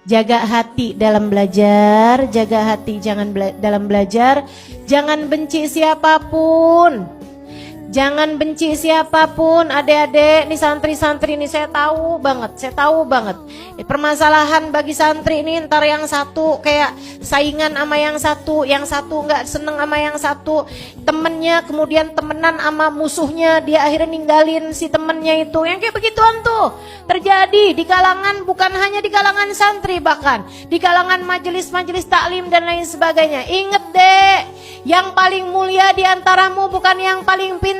Jaga hati dalam belajar, jaga hati dalam belajar. Jangan benci siapapun. Jangan benci siapapun, adik-adik, nih santri-santri ini saya tahu banget. Permasalahan bagi santri ini ntar yang satu kayak saingan sama yang satu nggak seneng sama yang satu, temennya kemudian temenan sama musuhnya, dia akhirnya ninggalin si temennya itu. Yang kayak begituan tuh terjadi di kalangan, bukan hanya di kalangan santri, bahkan di kalangan majelis-majelis taklim dan lain sebagainya. Ingat deh, yang paling mulia di antaramu bukan yang paling pintar.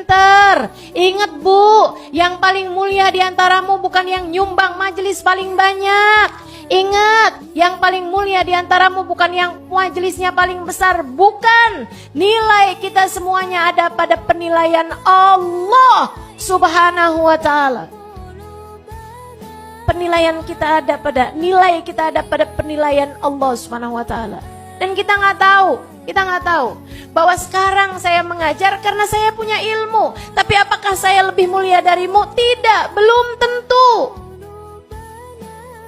Ingat bu, yang paling mulia di antaramu bukan yang nyumbang majelis paling banyak. Ingat, yang paling mulia di antaramu bukan yang majelisnya paling besar. Bukan, nilai kita semuanya ada pada penilaian Allah Subhanahu wa ta'ala. Penilaian kita ada pada, nilai kita ada pada penilaian Allah Subhanahu wa ta'ala. Dan kita nggak tahu bahwa sekarang saya mengajar karena saya punya ilmu. Tapi apakah saya lebih mulia darimu? Tidak, belum tentu.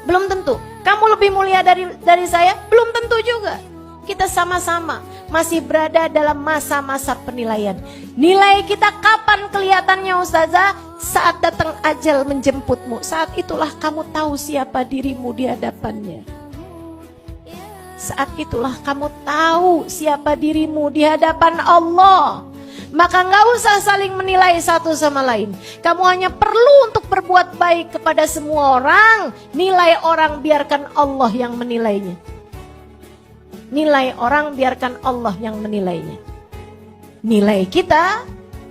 Belum tentu. Kamu lebih mulia dari saya? Belum tentu juga. Kita sama-sama masih berada dalam masa-masa penilaian. Nilai kita kapan kelihatannya ustazah? Saat datang ajal menjemputmu. Saat itulah kamu tahu siapa dirimu di hadapannya. Saat itulah kamu tahu siapa dirimu di hadapan Allah. Maka nggak usah saling menilai satu sama lain. Kamu hanya perlu untuk berbuat baik kepada semua orang. Nilai orang biarkan Allah yang menilainya. Nilai orang biarkan Allah yang menilainya. Nilai kita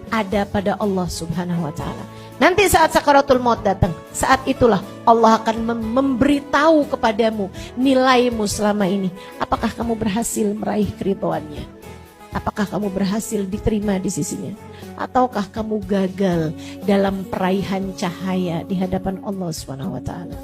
ada pada Allah Subhanahu wa ta'ala. Nanti saat sakaratul maut datang, saat itulah Allah akan memberitahu kepadamu nilaimu selama ini. Apakah kamu berhasil meraih keridhaannya? Apakah kamu berhasil diterima di sisinya? Ataukah kamu gagal dalam peraihan cahaya di hadapan Allah Subhanahu wa ta'ala?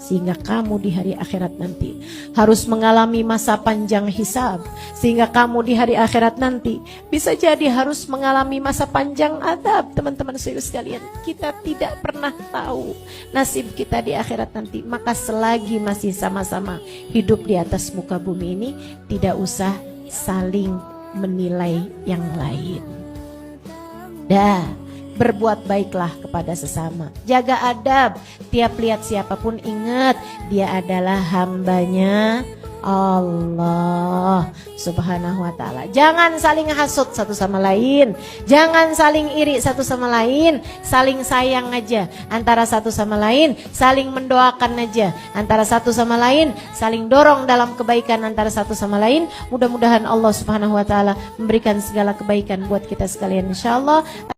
Sehingga kamu di hari akhirat nanti harus mengalami masa panjang hisab. Sehingga kamu di hari akhirat nanti bisa jadi harus mengalami masa panjang adab. Teman-teman sekalian, kita tidak pernah tahu nasib kita di akhirat nanti. Maka selagi masih sama-sama hidup di atas muka bumi ini, tidak usah saling menilai yang lain. Berbuat baiklah kepada sesama. Jaga adab. Tiap lihat siapapun ingat dia adalah hambanya Allah Subhanahu wa ta'ala. Jangan saling hasut satu sama lain. Jangan saling iri satu sama lain. Saling sayang aja antara satu sama lain. Saling mendoakan aja antara satu sama lain. Saling dorong dalam kebaikan antara satu sama lain. Mudah-mudahan Allah Subhanahu wa ta'ala memberikan segala kebaikan buat kita sekalian, insyaallah.